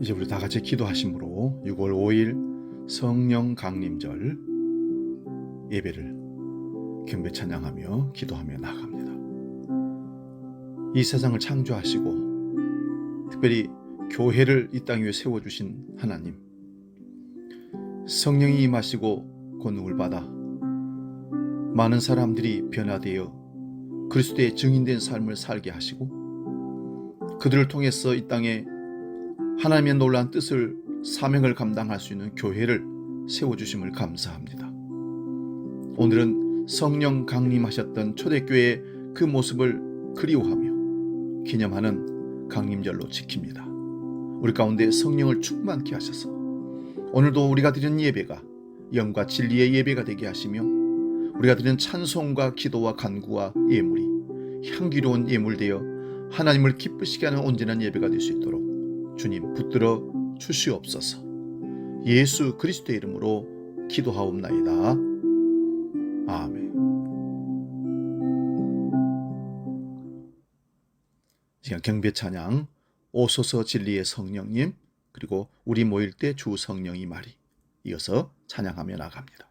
이제 우리 다 같이 기도하심으로 6월 5일 성령 강림절 예배를 경배 찬양하며 기도하며 나아갑니다. 이 세상을 창조하시고 특별히 교회를 이 땅 위에 세워주신 하나님, 성령이 임하시고 권능을 받아 많은 사람들이 변화되어 그리스도의 증인된 삶을 살게 하시고 그들을 통해서 이 땅에 하나님의 놀라운 뜻을, 사명을 감당할 수 있는 교회를 세워주심을 감사합니다. 오늘은 성령 강림하셨던 초대교회의 그 모습을 그리워하며 기념하는 강림절로 지킵니다. 우리 가운데 성령을 충만케 하셔서 오늘도 우리가 드리는 예배가 영과 진리의 예배가 되게 하시며 우리가 드리는 찬송과 기도와 간구와 예물이 향기로운 예물되어 하나님을 기쁘시게 하는 온전한 예배가 될 수 있도록 주님 붙들어 주시옵소서. 예수 그리스도의 이름으로 기도하옵나이다. 아멘. 지금 경배 찬양 오소서 진리의 성령님, 그리고 우리 모일 때 주 성령이 말이, 이어서 찬양하며 나갑니다.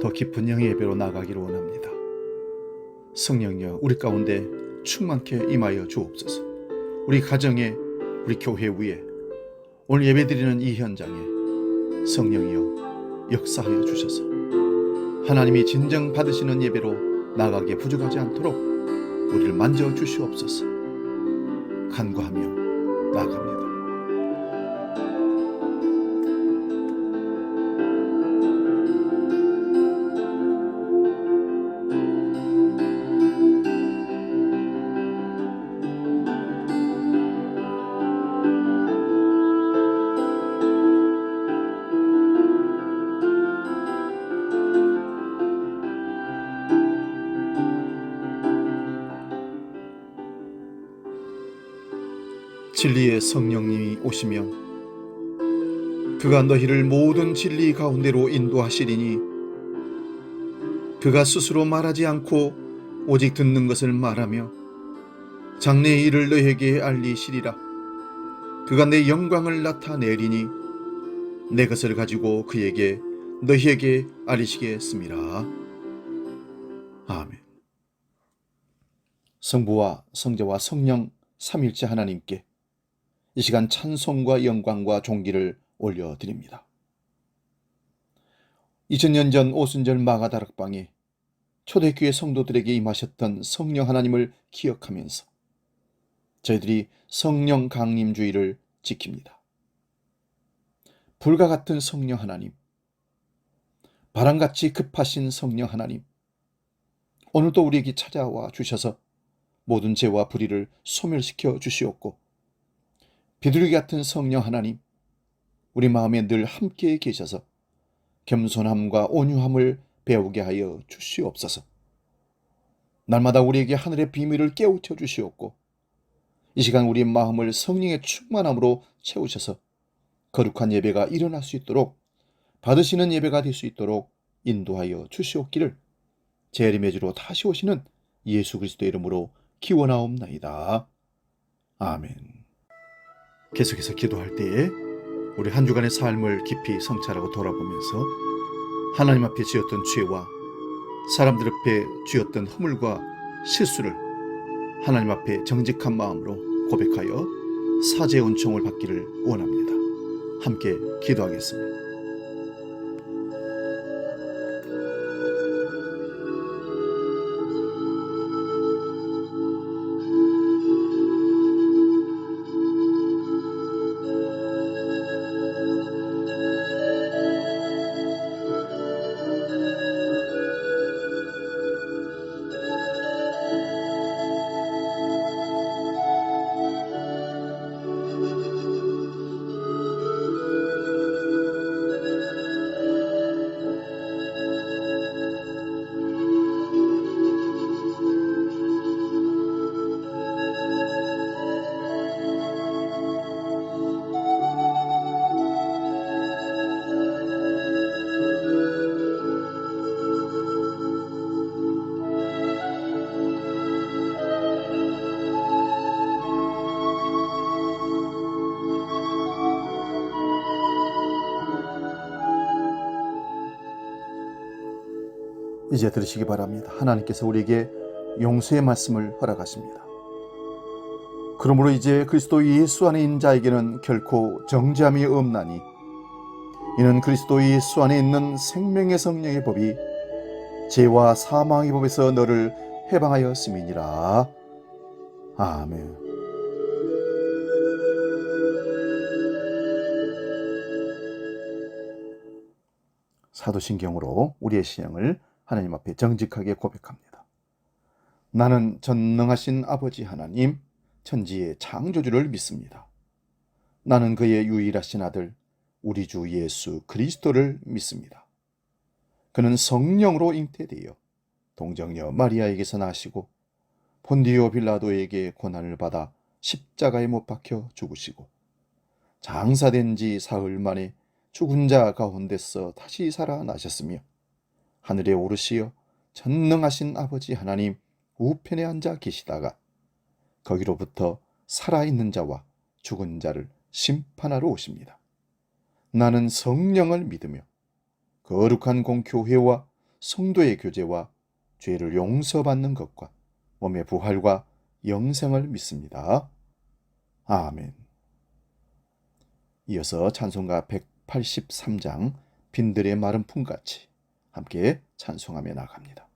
더 깊은 영의 예배로 나아가기를 원합니다. 성령여, 우리 가운데 충만케 임하여 주옵소서. 우리 가정에, 우리 교회 위에, 오늘 예배드리는 이 현장에 성령이여 역사하여 주셔서 하나님이 진정 받으시는 예배로 나아가기에 부족하지 않도록 우리를 만져 주시옵소서. 간구하며 나아갑니다. 진리의 성령님이 오시며 그가 너희를 모든 진리 가운데로 인도하시리니 그가 스스로 말하지 않고 오직 듣는 것을 말하며 장래의 일을 너희에게 알리시리라. 그가 내 영광을 나타내리니 내 것을 가지고 그에게 너희에게 알리시겠습니다. 아멘. 성부와 성자와 성령 삼일체 하나님께 이 시간 찬송과 영광과 존귀를 올려드립니다. 2000년 전 오순절 마가다락방에 초대교회 성도들에게 임하셨던 성령 하나님을 기억하면서 저희들이 성령 강림주의를 지킵니다. 불과 같은 성령 하나님, 바람같이 급하신 성령 하나님, 오늘도 우리에게 찾아와 주셔서 모든 죄와 불의를 소멸시켜 주시옵고 비둘기 같은 성령 하나님, 우리 마음에 늘 함께 계셔서 겸손함과 온유함을 배우게 하여 주시옵소서. 날마다 우리에게 하늘의 비밀을 깨우쳐 주시옵고 이 시간 우리의 마음을 성령의 충만함으로 채우셔서 거룩한 예배가 일어날 수 있도록, 받으시는 예배가 될 수 있도록 인도하여 주시옵기를 재림의 주로 다시 오시는 예수 그리스도의 이름으로 기원하옵나이다. 아멘. 계속해서 기도할 때에 우리 한 주간의 삶을 깊이 성찰하고 돌아보면서 하나님 앞에 지었던 죄와 사람들 앞에 지었던 허물과 실수를 하나님 앞에 정직한 마음으로 고백하여 사죄의 은총을 받기를 원합니다. 함께 기도하겠습니다. 이제 들으시기 바랍니다. 하나님께서 우리에게 용서의 말씀을 허락하십니다. 그러므로 이제 그리스도 예수 안에 있는 자에게는 결코 정죄함이 없나니 이는 그리스도 예수 안에 있는 생명의 성령의 법이 죄와 사망의 법에서 너를 해방하였음이니라. 아멘. 사도신경으로 우리의 신앙을 하나님 앞에 정직하게 고백합니다. 나는 전능하신 아버지 하나님, 천지의 창조주를 믿습니다. 나는 그의 유일하신 아들, 우리 주 예수 그리스도를 믿습니다. 그는 성령으로 잉태되어 동정녀 마리아에게서 나시고 본디오 빌라도에게 고난을 받아 십자가에 못 박혀 죽으시고 장사된 지 사흘 만에 죽은 자 가운데서 다시 살아나셨으며 하늘에 오르시어 전능하신 아버지 하나님 우편에 앉아 계시다가 거기로부터 살아있는 자와 죽은 자를 심판하러 오십니다. 나는 성령을 믿으며 거룩한 공교회와 성도의 교제와 죄를 용서받는 것과 몸의 부활과 영생을 믿습니다. 아멘. 이어서 찬송가 183장 빈들의 마른 품같이 함께 찬송하며 나갑니다.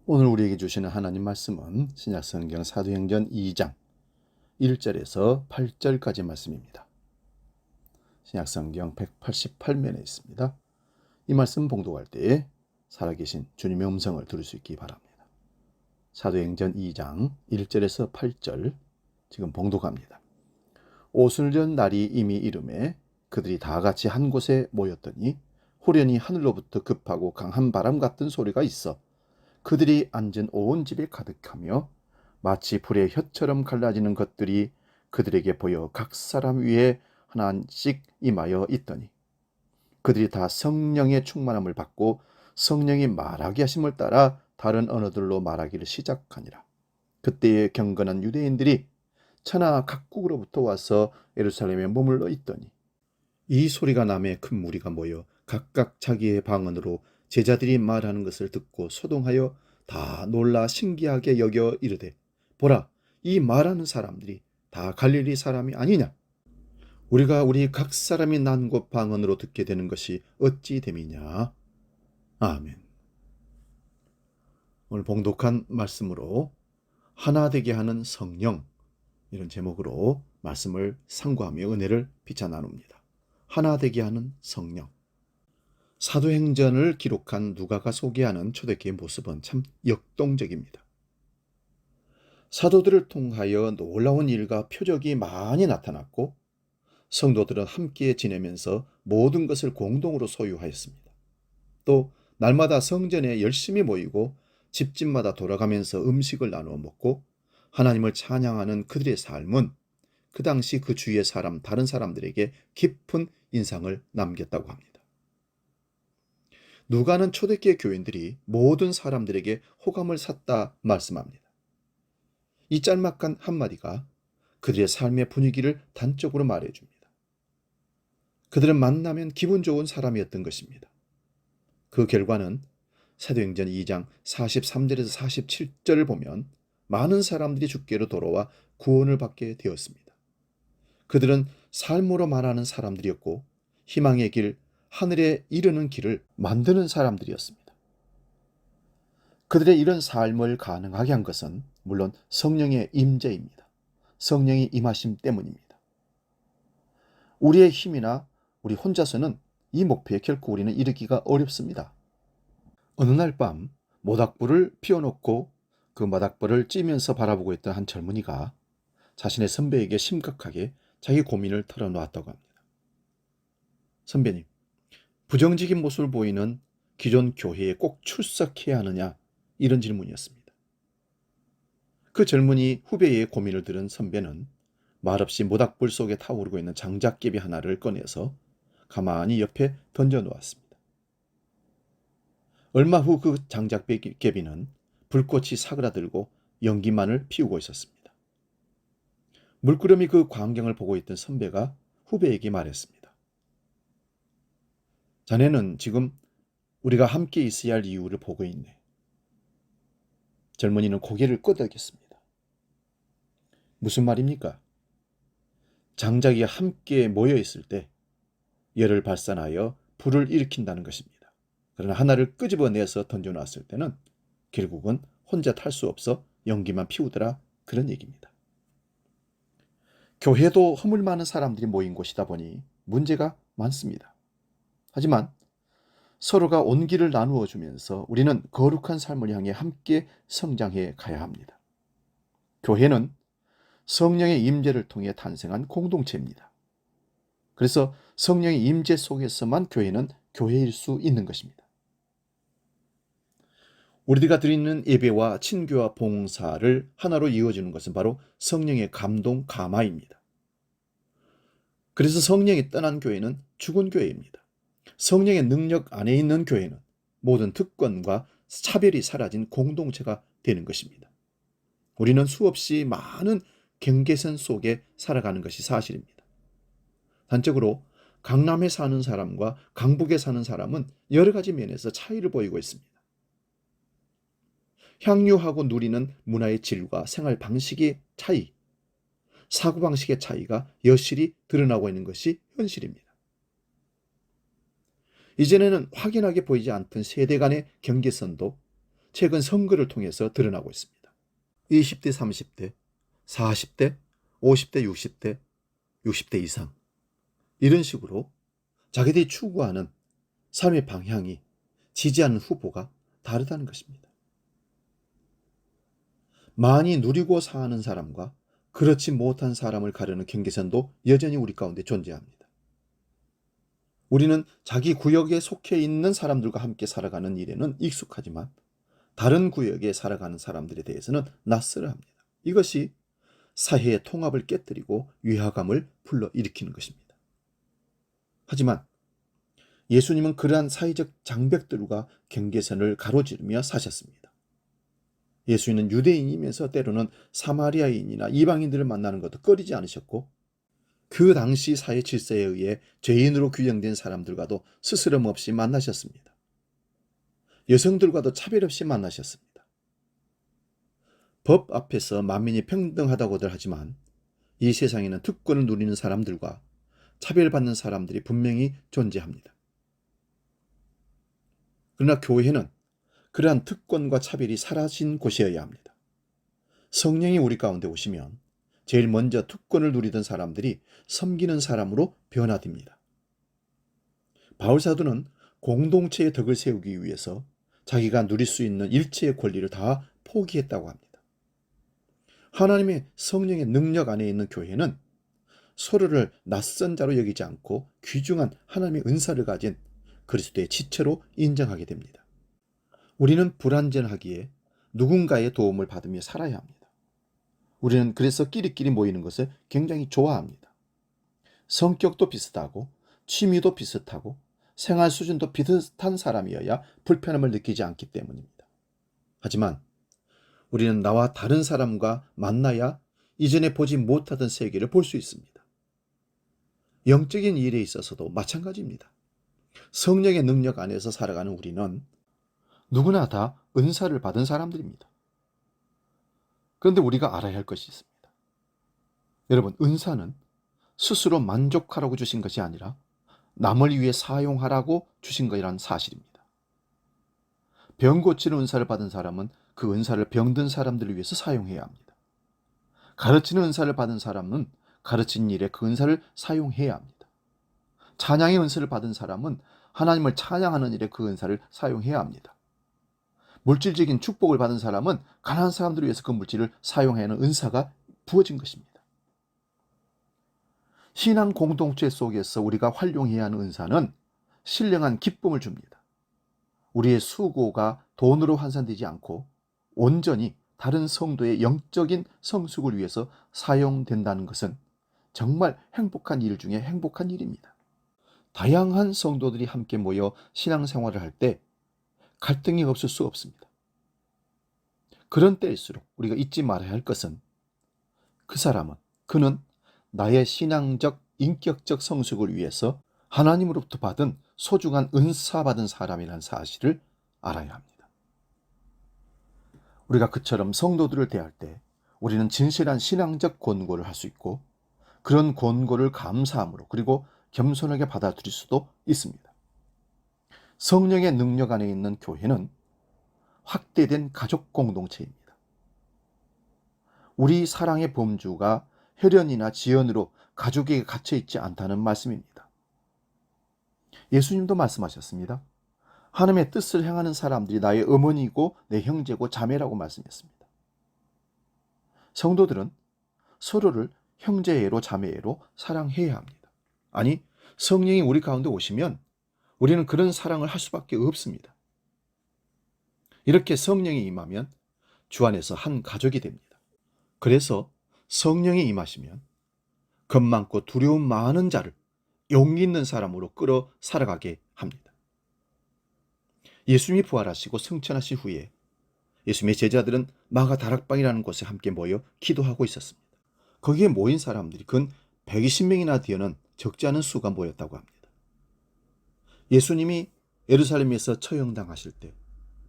오늘 우리에게 주시는 하나님 말씀은 신약성경 사도행전 2장 1절에서 8절까지 말씀입니다. 신약성경 188면에 있습니다. 이 말씀 봉독할 때에 살아계신 주님의 음성을 들을 수 있기 바랍니다. 사도행전 2장 1절에서 8절 지금 봉독합니다. 오순절 날이 이미 이름에 그들이 다 같이 한 곳에 모였더니 호련히 하늘로부터 급하고 강한 바람 같은 소리가 있어 그들이 앉은 온 집에 가득하며 마치 불의 혀처럼 갈라지는 것들이 그들에게 보여 각 사람 위에 하나씩 임하여 있더니 그들이 다 성령의 충만함을 받고 성령이 말하게 하심을 따라 다른 언어들로 말하기를 시작하니라. 그때에 경건한 유대인들이 천하 각국으로부터 와서 예루살렘에 머물러 있더니 이 소리가 남에 큰 무리가 모여 각각 자기의 방언으로 제자들이 말하는 것을 듣고 소동하여 다 놀라 신기하게 여겨 이르되 보라 이 말하는 사람들이 다 갈릴리 사람이 아니냐 우리가 우리 각 사람이 난 곳 방언으로 듣게 되는 것이 어찌 됨이냐. 아멘. 오늘 봉독한 말씀으로 하나 되게 하는 성령 이런 제목으로 말씀을 상고하며 은혜를 비춰 나눕니다. 하나 되게 하는 성령. 사도행전을 기록한 누가가 소개하는 초대교회의 모습은 참 역동적입니다. 사도들을 통하여 놀라운 일과 표적이 많이 나타났고 성도들은 함께 지내면서 모든 것을 공동으로 소유하였습니다. 또 날마다 성전에 열심히 모이고 집집마다 돌아가면서 음식을 나누어 먹고 하나님을 찬양하는 그들의 삶은 그 당시 그 주위의 다른 사람들에게 깊은 인상을 남겼다고 합니다. 누가는 초대교회 교인들이 모든 사람들에게 호감을 샀다 말씀합니다. 이 짤막한 한마디가 그들의 삶의 분위기를 단적으로 말해줍니다. 그들은 만나면 기분 좋은 사람이었던 것입니다. 그 결과는 사도행전 2장 43절에서 47절을 보면 많은 사람들이 주께로 돌아와 구원을 받게 되었습니다. 그들은 삶으로 말하는 사람들이었고 희망의 길, 하늘에 이르는 길을 만드는 사람들이었습니다. 그들의 이런 삶을 가능하게 한 것은 물론 성령의 임재입니다. 성령이 임하심 때문입니다. 우리의 힘이나 우리 혼자서는 이 목표에 결코 우리는 이르기가 어렵습니다. 어느 날 밤 모닥불을 피워놓고 그 모닥불을 찌면서 바라보고 있던 한 젊은이가 자신의 선배에게 심각하게 자기 고민을 털어놓았다고 합니다. 선배님, 부정적인 모습을 보이는 기존 교회에 꼭 출석해야 하느냐? 이런 질문이었습니다. 그 젊은이 후배의 고민을 들은 선배는 말없이 모닥불 속에 타오르고 있는 장작개비 하나를 꺼내서 가만히 옆에 던져놓았습니다. 얼마 후 그 장작개비는 불꽃이 사그라들고 연기만을 피우고 있었습니다. 물끄러미 그 광경을 보고 있던 선배가 후배에게 말했습니다. 자네는 지금 우리가 함께 있어야 할 이유를 보고 있네. 젊은이는 고개를 끄덕였습니다. 무슨 말입니까? 장작이 함께 모여 있을 때 열을 발산하여 불을 일으킨다는 것입니다. 그러나 하나를 끄집어내서 던져놨을 때는 결국은 혼자 탈 수 없어 연기만 피우더라, 그런 얘기입니다. 교회도 허물 많은 사람들이 모인 곳이다 보니 문제가 많습니다. 하지만 서로가 온기를 나누어 주면서 우리는 거룩한 삶을 향해 함께 성장해 가야 합니다. 교회는 성령의 임재를 통해 탄생한 공동체입니다. 그래서 성령의 임재 속에서만 교회는 교회일 수 있는 것입니다. 우리가 드리는 예배와 친교와 봉사를 하나로 이어주는 것은 바로 성령의 감동, 감화입니다. 그래서 성령이 떠난 교회는 죽은 교회입니다. 성령의 능력 안에 있는 교회는 모든 특권과 차별이 사라진 공동체가 되는 것입니다. 우리는 수없이 많은 경계선 속에 살아가는 것이 사실입니다. 단적으로 강남에 사는 사람과 강북에 사는 사람은 여러 가지 면에서 차이를 보이고 있습니다. 향유하고 누리는 문화의 질과 생활 방식의 차이, 사고방식의 차이가 여실히 드러나고 있는 것이 현실입니다. 이전에는 확연하게 보이지 않던 세대 간의 경계선도 최근 선거를 통해서 드러나고 있습니다. 20대, 30대, 40대, 50대, 60대, 60대 이상, 이런 식으로 자기들이 추구하는 삶의 방향이, 지지하는 후보가 다르다는 것입니다. 많이 누리고 사는 사람과 그렇지 못한 사람을 가르는 경계선도 여전히 우리 가운데 존재합니다. 우리는 자기 구역에 속해 있는 사람들과 함께 살아가는 일에는 익숙하지만 다른 구역에 살아가는 사람들에 대해서는 낯설어 합니다. 이것이 사회의 통합을 깨뜨리고 위화감을 불러일으키는 것입니다. 하지만 예수님은 그러한 사회적 장벽들과 경계선을 가로지르며 사셨습니다. 예수님은 유대인이면서 때로는 사마리아인이나 이방인들을 만나는 것도 꺼리지 않으셨고, 그 당시 사회 질서에 의해 죄인으로 규정된 사람들과도 스스럼 없이 만나셨습니다. 여성들과도 차별 없이 만나셨습니다. 법 앞에서 만민이 평등하다고들 하지만 이 세상에는 특권을 누리는 사람들과 차별받는 사람들이 분명히 존재합니다. 그러나 교회는 그러한 특권과 차별이 사라진 곳이어야 합니다. 성령이 우리 가운데 오시면 제일 먼저 특권을 누리던 사람들이 섬기는 사람으로 변화됩니다. 바울사도는 공동체의 덕을 세우기 위해서 자기가 누릴 수 있는 일체의 권리를 다 포기했다고 합니다. 하나님의 성령의 능력 안에 있는 교회는 서로를 낯선 자로 여기지 않고 귀중한 하나님의 은사를 가진 그리스도의 지체로 인정하게 됩니다. 우리는 불완전하기에 누군가의 도움을 받으며 살아야 합니다. 우리는 그래서 끼리끼리 모이는 것을 굉장히 좋아합니다. 성격도 비슷하고 취미도 비슷하고 생활 수준도 비슷한 사람이어야 불편함을 느끼지 않기 때문입니다. 하지만 우리는 나와 다른 사람과 만나야 이전에 보지 못하던 세계를 볼 수 있습니다. 영적인 일에 있어서도 마찬가지입니다. 성령의 능력 안에서 살아가는 우리는 누구나 다 은사를 받은 사람들입니다. 그런데 우리가 알아야 할 것이 있습니다. 여러분, 은사는 스스로 만족하라고 주신 것이 아니라 남을 위해 사용하라고 주신 것이라는 사실입니다. 병 고치는 은사를 받은 사람은 그 은사를 병든 사람들을 위해서 사용해야 합니다. 가르치는 은사를 받은 사람은 가르치는 일에 그 은사를 사용해야 합니다. 찬양의 은사를 받은 사람은 하나님을 찬양하는 일에 그 은사를 사용해야 합니다. 물질적인 축복을 받은 사람은 가난한 사람들을 위해서 그 물질을 사용해야 하는 은사가 부어진 것입니다. 신앙 공동체 속에서 우리가 활용해야 하는 은사는 신령한 기쁨을 줍니다. 우리의 수고가 돈으로 환산되지 않고 온전히 다른 성도의 영적인 성숙을 위해서 사용된다는 것은 정말 행복한 일 중에 행복한 일입니다. 다양한 성도들이 함께 모여 신앙생활을 할 때 갈등이 없을 수 없습니다. 그런 때일수록 우리가 잊지 말아야 할 것은 그는 나의 신앙적 인격적 성숙을 위해서 하나님으로부터 받은 소중한 은사 받은 사람이라는 사실을 알아야 합니다. 우리가 그처럼 성도들을 대할 때 우리는 진실한 신앙적 권고를 할 수 있고 그런 권고를 감사함으로 그리고 겸손하게 받아들일 수도 있습니다. 성령의 능력 안에 있는 교회는 확대된 가족 공동체입니다. 우리 사랑의 범주가 혈연이나 지연으로 가족에게 갇혀있지 않다는 말씀입니다. 예수님도 말씀하셨습니다. 하나님의 뜻을 행하는 사람들이 나의 어머니고 내 형제고 자매라고 말씀했습니다. 성도들은 서로를 형제애로 자매애로 사랑해야 합니다. 아니, 성령이 우리 가운데 오시면 우리는 그런 사랑을 할 수밖에 없습니다. 이렇게 성령이 임하면 주 안에서 한 가족이 됩니다. 그래서 성령이 임하시면 겁 많고 두려움 많은 자를 용기 있는 사람으로 끌어 살아가게 합니다. 예수님이 부활하시고 승천하신 후에 예수님의 제자들은 마가 다락방이라는 곳에 함께 모여 기도하고 있었습니다. 거기에 모인 사람들이 근 120명이나 되는 적지 않은 수가 모였다고 합니다. 예수님이 예루살렘에서 처형당하실 때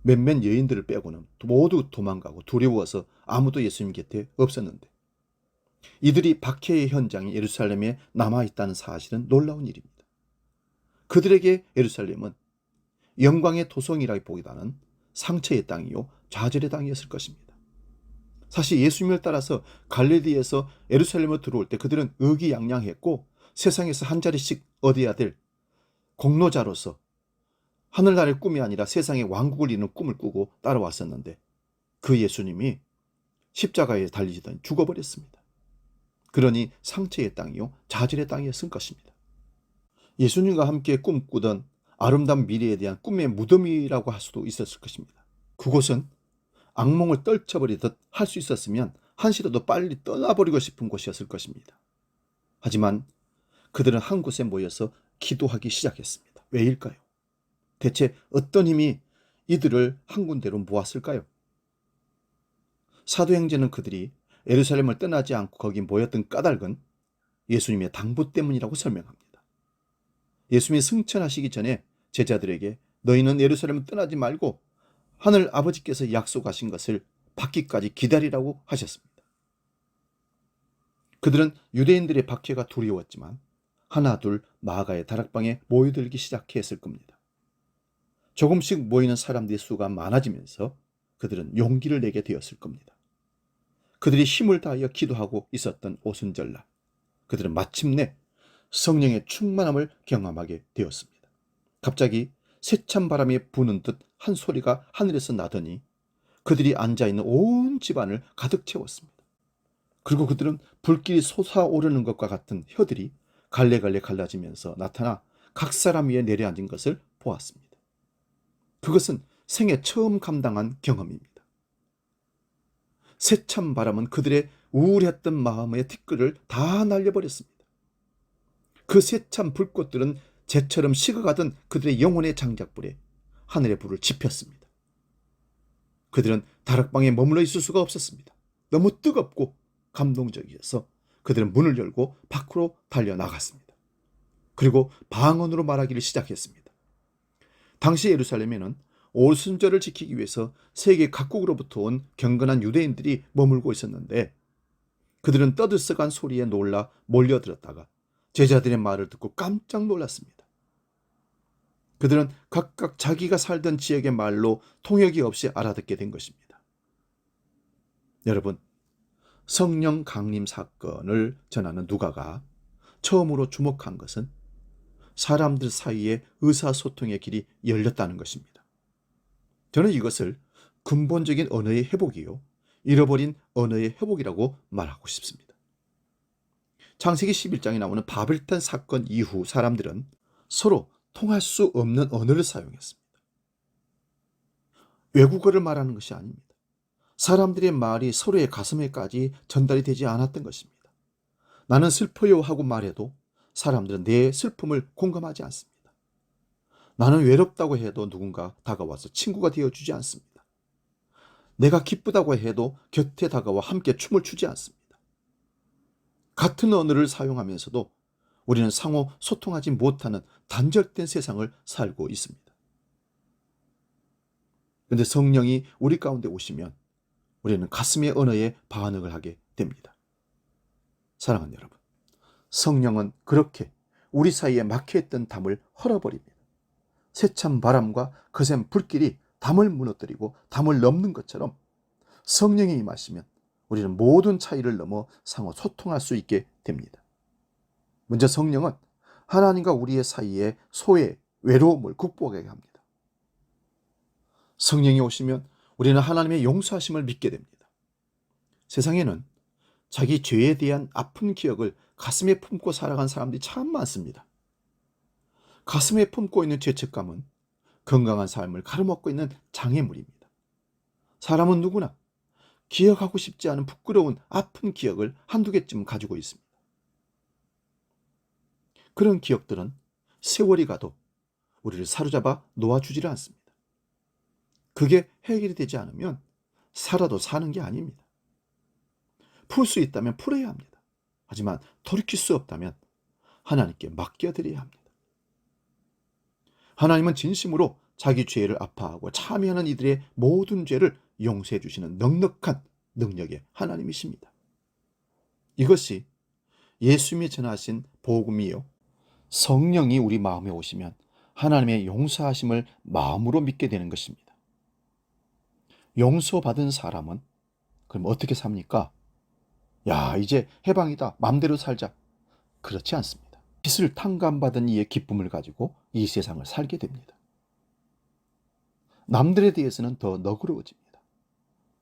몇몇 여인들을 빼고는 모두 도망가고 두려워서 아무도 예수님 곁에 없었는데 이들이 박해의 현장이 예루살렘에 남아있다는 사실은 놀라운 일입니다. 그들에게 예루살렘은 영광의 토성이라기보다는 상처의 땅이요 좌절의 땅이었을 것입니다. 사실 예수님을 따라서 갈릴리에서 예루살렘으로 들어올 때 그들은 의기양양했고 세상에서 한 자리씩 얻어야 될 공로자로서 하늘나라의 꿈이 아니라 세상의 왕국을 이루는 꿈을 꾸고 따라왔었는데 그 예수님이 십자가에 달리시더니 죽어버렸습니다. 그러니 상처의 땅이요 좌절의 땅이었을 것입니다. 예수님과 함께 꿈꾸던 아름다운 미래에 대한 꿈의 무덤이라고 할 수도 있었을 것입니다. 그곳은 악몽을 떨쳐버리듯 할 수 있었으면 한시라도 빨리 떠나버리고 싶은 곳이었을 것입니다. 하지만 그들은 한 곳에 모여서 기도하기 시작했습니다. 왜일까요? 대체 어떤 힘이 이들을 한 군데로 모았을까요? 사도행전은 그들이 예루살렘을 떠나지 않고 거기 모였던 까닭은 예수님의 당부 때문이라고 설명합니다. 예수님이 승천하시기 전에 제자들에게 너희는 예루살렘을 떠나지 말고 하늘 아버지께서 약속하신 것을 받기까지 기다리라고 하셨습니다. 그들은 유대인들의 박해가 두려웠지만 하나둘 마가의 다락방에 모여들기 시작했을 겁니다. 조금씩 모이는 사람들의 수가 많아지면서 그들은 용기를 내게 되었을 겁니다. 그들이 힘을 다하여 기도하고 있었던 오순절날 그들은 마침내 성령의 충만함을 경험하게 되었습니다. 갑자기 세찬 바람이 부는 듯 한 소리가 하늘에서 나더니 그들이 앉아있는 온 집안을 가득 채웠습니다. 그리고 그들은 불길이 솟아오르는 것과 같은 혀들이 갈래갈래 갈라지면서 나타나 각 사람 위에 내려앉은 것을 보았습니다. 그것은 생애 처음 감당한 경험입니다. 세찬 바람은 그들의 우울했던 마음의 티끌을 다 날려버렸습니다. 그 세찬 불꽃들은 재처럼 식어가던 그들의 영혼의 장작불에 하늘의 불을 지폈습니다. 그들은 다락방에 머물러 있을 수가 없었습니다. 너무 뜨겁고 감동적이어서 그들은 문을 열고 밖으로 달려나갔습니다. 그리고 방언으로 말하기를 시작했습니다. 당시 예루살렘에는 오순절을 지키기 위해서 세계 각국으로부터 온 경건한 유대인들이 머물고 있었는데 그들은 떠들썩한 소리에 놀라 몰려들었다가 제자들의 말을 듣고 깜짝 놀랐습니다. 그들은 각각 자기가 살던 지역의 말로 통역이 없이 알아듣게 된 것입니다. 여러분, 성령 강림 사건을 전하는 누가가 처음으로 주목한 것은 사람들 사이에 의사소통의 길이 열렸다는 것입니다. 저는 이것을 근본적인 언어의 회복이요, 잃어버린 언어의 회복이라고 말하고 싶습니다. 창세기 11장에 나오는 바벨탑 사건 이후 사람들은 서로 통할 수 없는 언어를 사용했습니다. 외국어를 말하는 것이 아닙니다. 사람들의 말이 서로의 가슴에까지 전달이 되지 않았던 것입니다. 나는 슬퍼요 하고 말해도 사람들은 내 슬픔을 공감하지 않습니다. 나는 외롭다고 해도 누군가 다가와서 친구가 되어주지 않습니다. 내가 기쁘다고 해도 곁에 다가와 함께 춤을 추지 않습니다. 같은 언어를 사용하면서도 우리는 상호 소통하지 못하는 단절된 세상을 살고 있습니다. 그런데 성령이 우리 가운데 오시면 우리는 가슴의 언어에 반응을 하게 됩니다. 사랑하는 여러분, 성령은 그렇게 우리 사이에 막혀있던 담을 헐어버립니다. 세찬 바람과 거센 불길이 담을 무너뜨리고 담을 넘는 것처럼 성령이 임하시면 우리는 모든 차이를 넘어 상호 소통할 수 있게 됩니다. 먼저 성령은 하나님과 우리의 사이에 소외, 외로움을 극복하게 합니다. 성령이 오시면 우리는 하나님의 용서하심을 믿게 됩니다. 세상에는 자기 죄에 대한 아픈 기억을 가슴에 품고 살아간 사람들이 참 많습니다. 가슴에 품고 있는 죄책감은 건강한 삶을 가로막고 있는 장애물입니다. 사람은 누구나 기억하고 싶지 않은 부끄러운 아픈 기억을 한두 개쯤 가지고 있습니다. 그런 기억들은 세월이 가도 우리를 사로잡아 놓아주지를 않습니다. 그게 해결이 되지 않으면 살아도 사는 게 아닙니다. 풀 수 있다면 풀어야 합니다. 하지만 돌이킬 수 없다면 하나님께 맡겨드려야 합니다. 하나님은 진심으로 자기 죄를 아파하고 참여하는 이들의 모든 죄를 용서해 주시는 넉넉한 능력의 하나님이십니다. 이것이 예수님이 전하신 복음이요, 성령이 우리 마음에 오시면 하나님의 용서하심을 마음으로 믿게 되는 것입니다. 용서받은 사람은 그럼 어떻게 삽니까? 야, 이제 해방이다, 맘대로 살자. 그렇지 않습니다. 빛을 탕감받은 이의 기쁨을 가지고 이 세상을 살게 됩니다. 남들에 대해서는 더 너그러워집니다.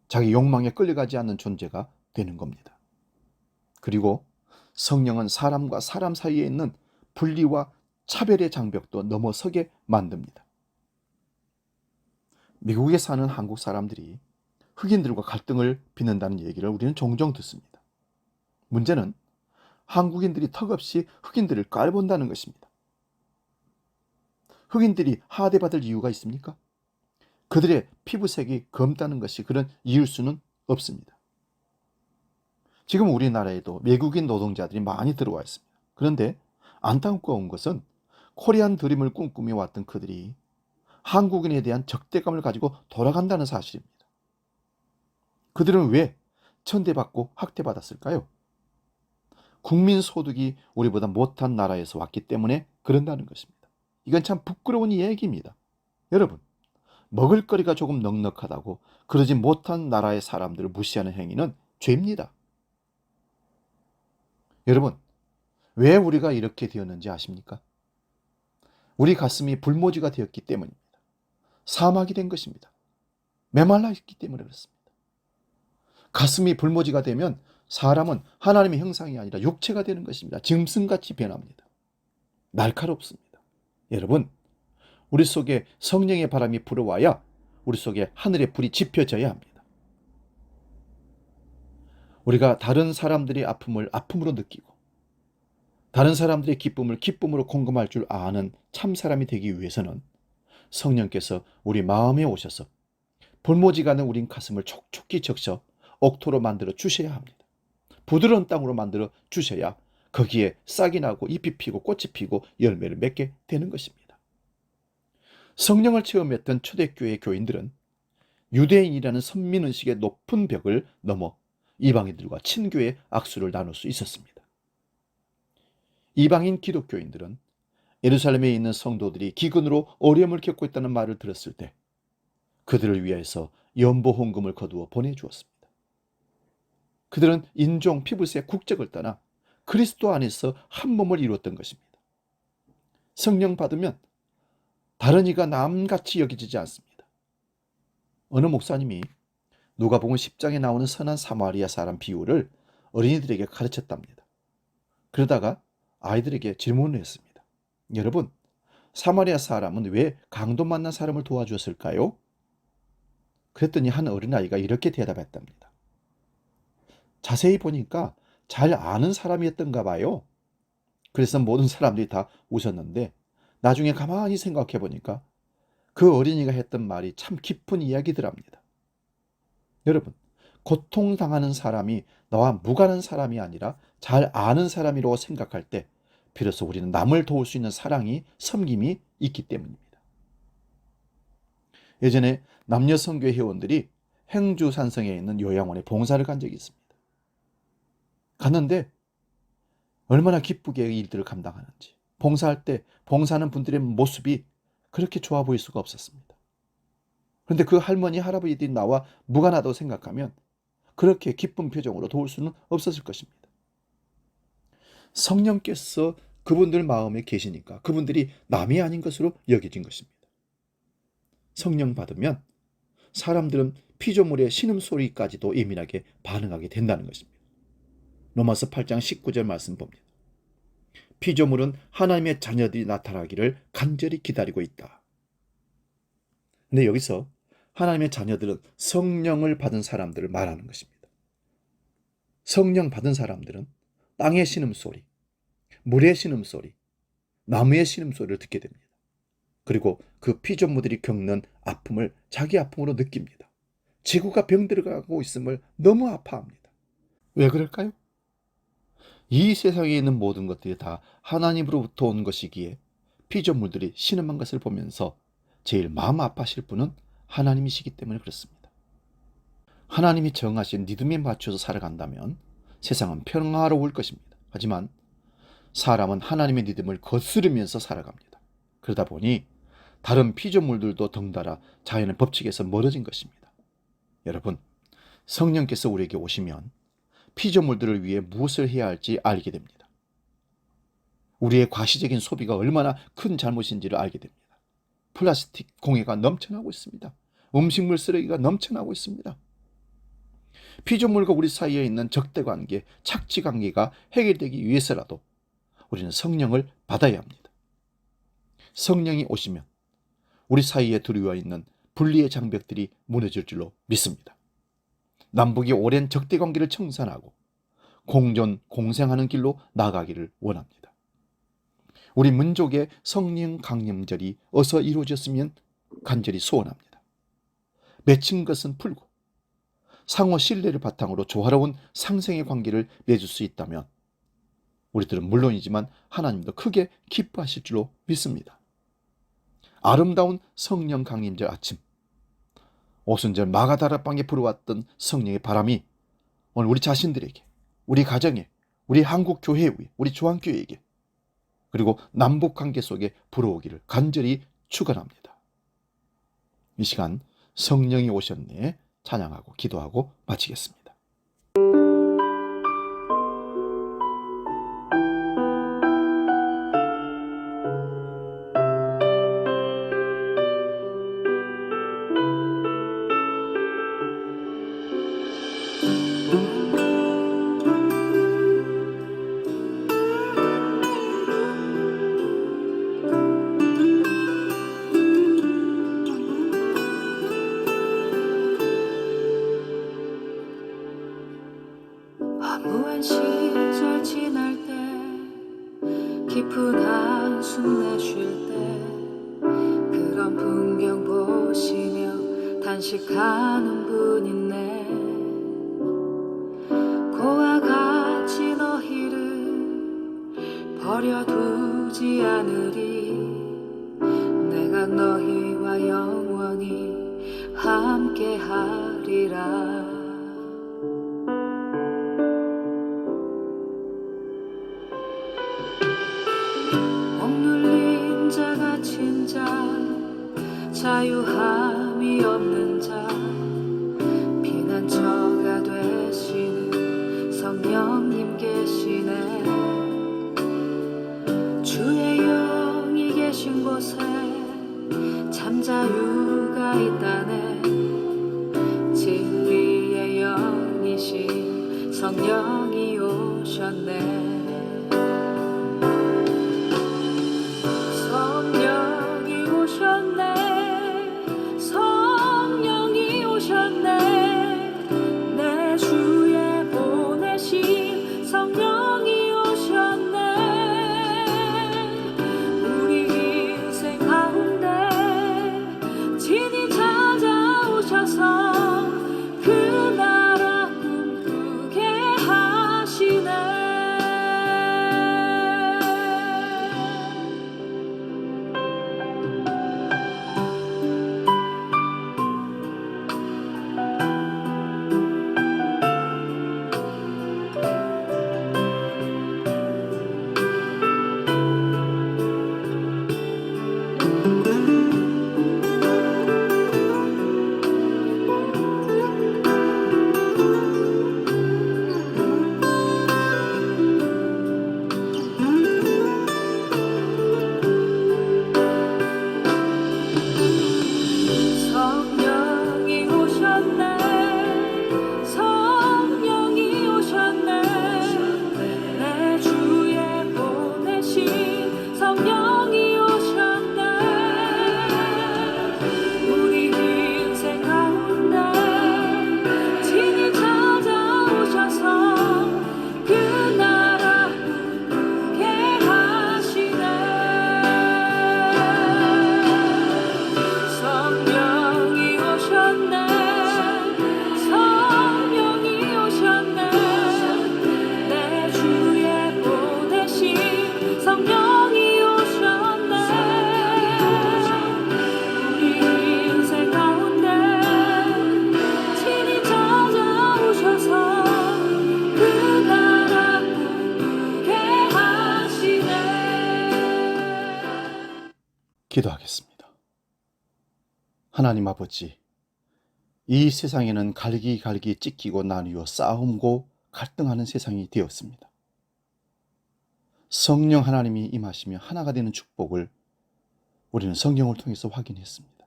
자기 욕망에 끌려가지 않는 존재가 되는 겁니다. 그리고 성령은 사람과 사람 사이에 있는 분리와 차별의 장벽도 넘어서게 만듭니다. 미국에 사는 한국 사람들이 흑인들과 갈등을 빚는다는 얘기를 우리는 종종 듣습니다. 문제는 한국인들이 턱없이 흑인들을 깔본다는 것입니다. 흑인들이 하대받을 이유가 있습니까? 그들의 피부색이 검다는 것이 그런 이유일 수는 없습니다. 지금 우리나라에도 외국인 노동자들이 많이 들어와 있습니다. 그런데 안타까운 것은 코리안 드림을 꿈꾸며 왔던 그들이 한국인에 대한 적대감을 가지고 돌아간다는 사실입니다. 그들은 왜 천대받고 학대받았을까요? 국민소득이 우리보다 못한 나라에서 왔기 때문에 그런다는 것입니다. 이건 참 부끄러운 얘기입니다. 여러분, 먹을거리가 조금 넉넉하다고 그러지 못한 나라의 사람들을 무시하는 행위는 죄입니다. 여러분, 왜 우리가 이렇게 되었는지 아십니까? 우리 가슴이 불모지가 되었기 때문입니다. 사막이 된 것입니다. 메말라 있기 때문에 그렇습니다. 가슴이 불모지가 되면 사람은 하나님의 형상이 아니라 육체가 되는 것입니다. 짐승같이 변합니다. 날카롭습니다. 여러분, 우리 속에 성령의 바람이 불어와야 우리 속에 하늘의 불이 지펴져야 합니다. 우리가 다른 사람들의 아픔을 아픔으로 느끼고 다른 사람들의 기쁨을 기쁨으로 공감할 줄 아는 참 사람이 되기 위해서는 성령께서 우리 마음에 오셔서 볼모지가 않은 우린 가슴을 촉촉히 적셔 옥토로 만들어 주셔야 합니다. 부드러운 땅으로 만들어 주셔야 거기에 싹이 나고 잎이 피고 꽃이 피고 열매를 맺게 되는 것입니다. 성령을 체험했던 초대교회 교인들은 유대인이라는 선민의식의 높은 벽을 넘어 이방인들과 친교의 악수를 나눌 수 있었습니다. 이방인 기독교인들은 예루살렘에 있는 성도들이 기근으로 어려움을 겪고 있다는 말을 들었을 때 그들을 위해서 연보 헌금을 거두어 보내주었습니다. 그들은 인종, 피부색, 국적을 떠나 그리스도 안에서 한 몸을 이루었던 것입니다. 성령 받으면 다른 이가 남같이 여겨지지 않습니다. 어느 목사님이 누가복음 10장에 나오는 선한 사마리아 사람 비유를 어린이들에게 가르쳤답니다. 그러다가 아이들에게 질문을 했습니다. 여러분, 사마리아 사람은 왜 강도 만난 사람을 도와주었을까요? 그랬더니 한 어린아이가 이렇게 대답했답니다. 자세히 보니까 잘 아는 사람이었던가 봐요. 그래서 모든 사람들이 다 웃었는데 나중에 가만히 생각해 보니까 그 어린이가 했던 말이 참 깊은 이야기더랍니다. 여러분, 고통당하는 사람이 나와 무관한 사람이 아니라 잘 아는 사람이라고 생각할 때 비로소 우리는 남을 도울 수 있는 사랑이, 섬김이 있기 때문입니다. 예전에 남녀 선교 회원들이 행주 산성에 있는 요양원에 봉사를 간 적이 있습니다. 갔는데 얼마나 기쁘게 일들을 감당하는지, 봉사할 때 봉사하는 분들의 모습이 그렇게 좋아 보일 수가 없었습니다. 그런데 그 할머니, 할아버지들이 나와 무관하다고 생각하면 그렇게 기쁜 표정으로 도울 수는 없었을 것입니다. 성령께서 그분들 마음에 계시니까 그분들이 남이 아닌 것으로 여겨진 것입니다. 성령 받으면 사람들은 피조물의 신음소리까지도 예민하게 반응하게 된다는 것입니다. 로마서 8장 19절 말씀 봅니다. 피조물은 하나님의 자녀들이 나타나기를 간절히 기다리고 있다. 근데 여기서 하나님의 자녀들은 성령을 받은 사람들을 말하는 것입니다. 성령 받은 사람들은 땅의 신음소리, 물의 신음소리, 나무의 신음소리를 듣게 됩니다. 그리고 그 피조물들이 겪는 아픔을 자기 아픔으로 느낍니다. 지구가 병들어가고 있음을 너무 아파합니다. 왜 그럴까요? 이 세상에 있는 모든 것들이 다 하나님으로부터 온 것이기에 피조물들이 신음한 것을 보면서 제일 마음 아파하실 분은 하나님이시기 때문에 그렇습니다. 하나님이 정하신 리듬에 맞춰서 살아간다면 세상은 평화로울 것입니다. 하지만 사람은 하나님의 리듬을 거스르면서 살아갑니다. 그러다 보니 다른 피조물들도 덩달아 자연의 법칙에서 멀어진 것입니다. 여러분, 성령께서 우리에게 오시면 피조물들을 위해 무엇을 해야 할지 알게 됩니다. 우리의 과시적인 소비가 얼마나 큰 잘못인지를 알게 됩니다. 플라스틱 공해가 넘쳐나고 있습니다. 음식물 쓰레기가 넘쳐나고 있습니다. 피조물과 우리 사이에 있는 적대관계, 착취관계가 해결되기 위해서라도 우리는 성령을 받아야 합니다. 성령이 오시면 우리 사이에 들어와 있는 분리의 장벽들이 무너질 줄로 믿습니다. 남북이 오랜 적대관계를 청산하고 공존, 공생하는 길로 나아가기를 원합니다. 우리 민족의 성령 강림절이 어서 이루어졌으면 간절히 소원합니다. 맺힌 것은 풀고 상호 신뢰를 바탕으로 조화로운 상생의 관계를 맺을 수 있다면 우리들은 물론이지만 하나님도 크게 기뻐하실 줄로 믿습니다. 아름다운 성령 강림절 아침, 오순절 마가다락방에 불어왔던 성령의 바람이 오늘 우리 자신들에게, 우리 가정에, 우리 한국 교회 위에, 우리 조항교회에게, 그리고 남북 관계 속에 불어오기를 간절히 축원합니다. 이 시간 성령이 오셨네 찬양하고 기도하고 마치겠습니다. 분 한숨 내쉴 때 그런 풍경 보시며 단식하는 분 있네. 고와 같이 너희를 버려두지 않으리. 내가 너희와 영원히 함께하리라. 억눌린 자 갇힌 자 자유함이 없는 자 피난처가 되시는 성령님 계시네. 주의 영이 계신 곳에 잠자유가 있다네. 진리의 영이신 성령이 오셨네. 성령이 오셨네. 성령이 오셨네. 내 주에 보내신 성령이 오셨네. 우리 인생 가운데 친히 찾아오셔서 그 나라 꿈꾸게 하시네. 성령이 오셨네. 성령이 오셨네. 내 주에 보내신 성령이 오셨네. 우리 인생 가운데 친히 찾아오셔서 그 나라 꿈꾸게 하시네. 성령이 오셨네. 성령이 오셨네. 내 주에 보내신 성령이 오셨네. 우리 인생 가운데 친히 찾아오셔서 그 나라 꿈꾸게 하시네. 기도하겠습니다. 하나님 아버지, 이 세상에는 갈기갈기 찢기고 나뉘어 싸움고 갈등하는 세상이 되었습니다. 성령 하나님이 임하시며 하나가 되는 축복을 우리는 성경을 통해서 확인했습니다.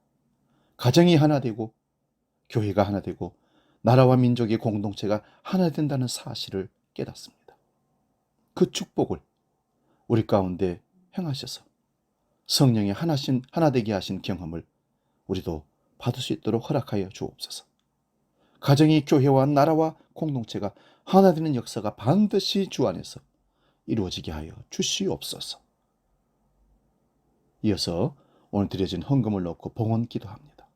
가정이 하나 되고 교회가 하나 되고 나라와 민족의 공동체가 하나 된다는 사실을 깨닫습니다. 그 축복을 우리 가운데 행하셔서 성령의 하나 되게 하신 경험을 우리도 받을 수 있도록 허락하여 주옵소서. 가정이 교회와 나라와 공동체가 하나 되는 역사가 반드시 주 안에서 이루어지게 하여 주시옵소서. 이어서 오늘 드려진 헌금을 넣고 봉헌 기도합니다.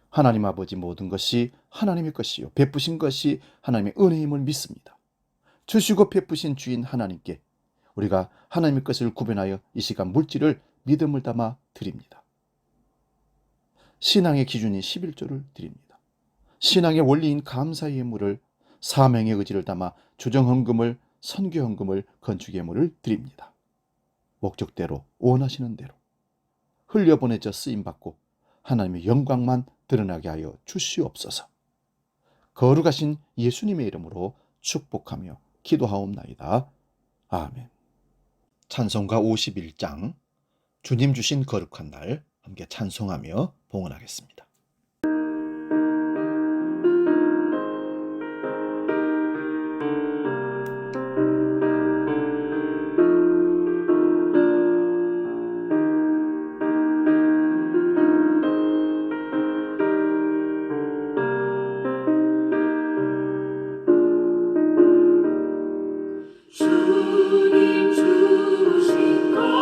하나님 아버지, 모든 것이 하나님의 것이요 베푸신 것이 하나님의 은혜임을 믿습니다. 주시고 베푸신 주인 하나님께 우리가 하나님의 것을 구별하여 이 시간 물질을 믿음을 담아 드립니다. 신앙의 기준인 11조를 드립니다. 신앙의 원리인 감사의 예물을, 사명의 의지를 담아 주정헌금을, 선교헌금을, 건축예물을 드립니다. 목적대로 원하시는 대로 흘려보내져 쓰임받고 하나님의 영광만 드러나게 하여 주시옵소서. 거룩하신 예수님의 이름으로 축복하며 기도하옵나이다. 아멘. 찬송가 51장 주님 주신 거룩한 날 함께 찬송하며 봉헌하겠습니다. 주님 주신 것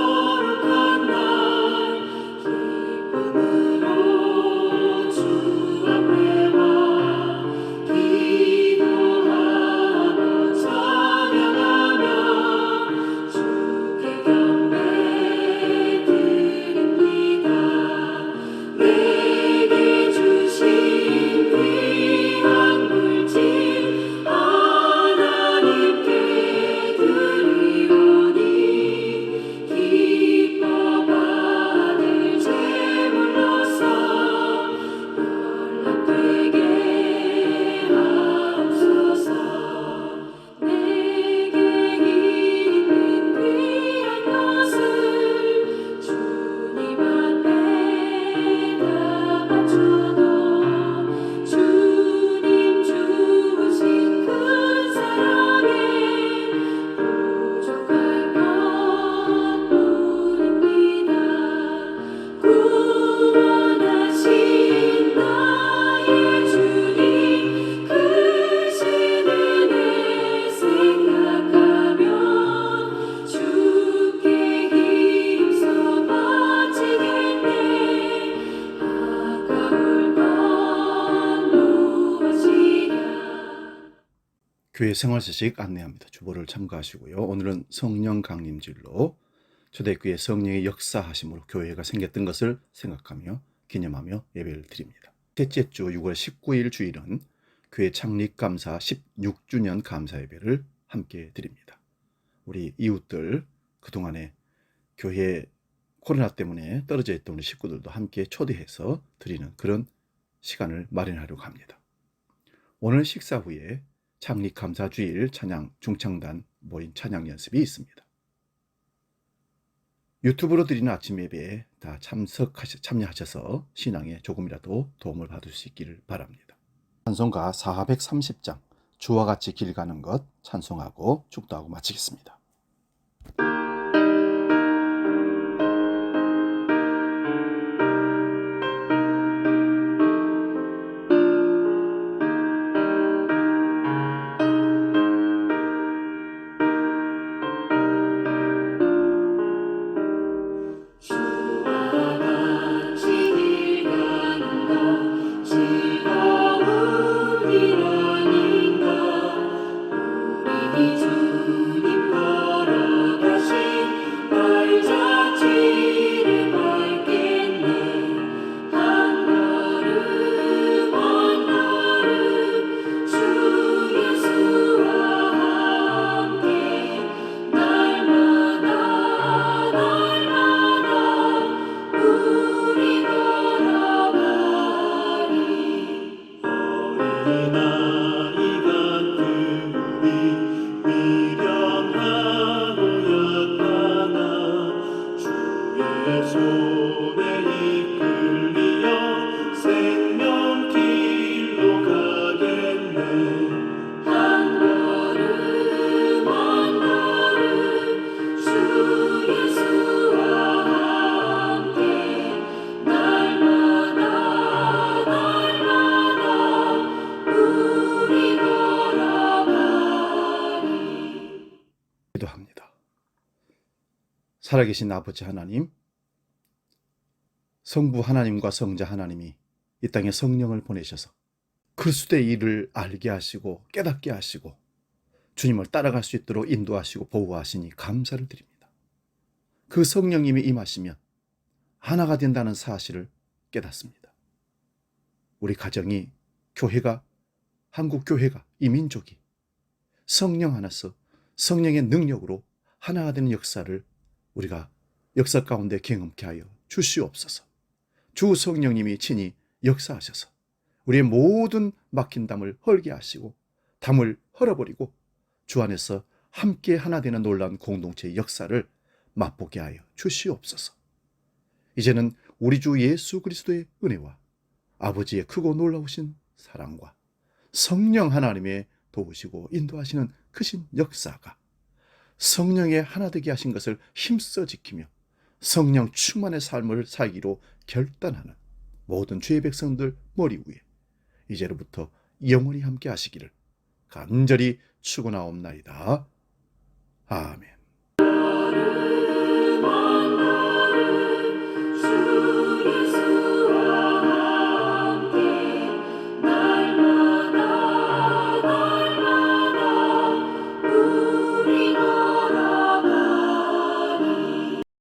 교회 생활 소식 안내합니다. 주보를 참고하시고요. 오늘은 성령 강림주일로 초대교회 성령의 역사하심으로 교회가 생겼던 것을 생각하며 기념하며 예배를 드립니다. 셋째 주 6월 19일 주일은 교회 창립 감사 16주년 감사 예배를 함께 드립니다. 우리 이웃들, 그동안에 교회 코로나 때문에 떨어져 있던 우리 식구들도 함께 초대해서 드리는 그런 시간을 마련하려고 합니다. 오늘 식사 후에 창립 감사 주일 찬양 중창단 모임 찬양 연습이 있습니다. 유튜브로 드리는 아침 예배에 다 참여하셔서 신앙에 조금이라도 도움을 받을 수 있기를 바랍니다. 찬송가 430장 주와 같이 길 가는 것 찬송하고 축도하고 마치겠습니다. 기도합니다. 살아계신 아버지 하나님, 성부 하나님과 성자 하나님이 이 땅에 성령을 보내셔서 그리스도의 일을 알게 하시고 깨닫게 하시고 주님을 따라갈 수 있도록 인도하시고 보호하시니 감사를 드립니다. 그 성령님이 임하시면 하나가 된다는 사실을 깨닫습니다. 우리 가정이, 교회가, 한국 교회가, 이 민족이 성령 안에서 성령의 능력으로 하나가 되는 역사를 우리가 역사 가운데 경험케 하여 주시옵소서. 주 성령님이 친히 역사하셔서 우리의 모든 막힌 담을 헐게 하시고 담을 헐어버리고 주 안에서 함께 하나 되는 놀라운 공동체의 역사를 맛보게 하여 주시옵소서. 이제는 우리 주 예수 그리스도의 은혜와 아버지의 크고 놀라우신 사랑과 성령 하나님의 도우시고 인도하시는 크신 역사가 성령의 하나 되게 하신 것을 힘써 지키며 성령 충만의 삶을 살기로 결단하는 모든 주의 백성들 머리 위에 이제로부터 영원히 함께 하시기를 간절히 축원하옵나이다. 아멘.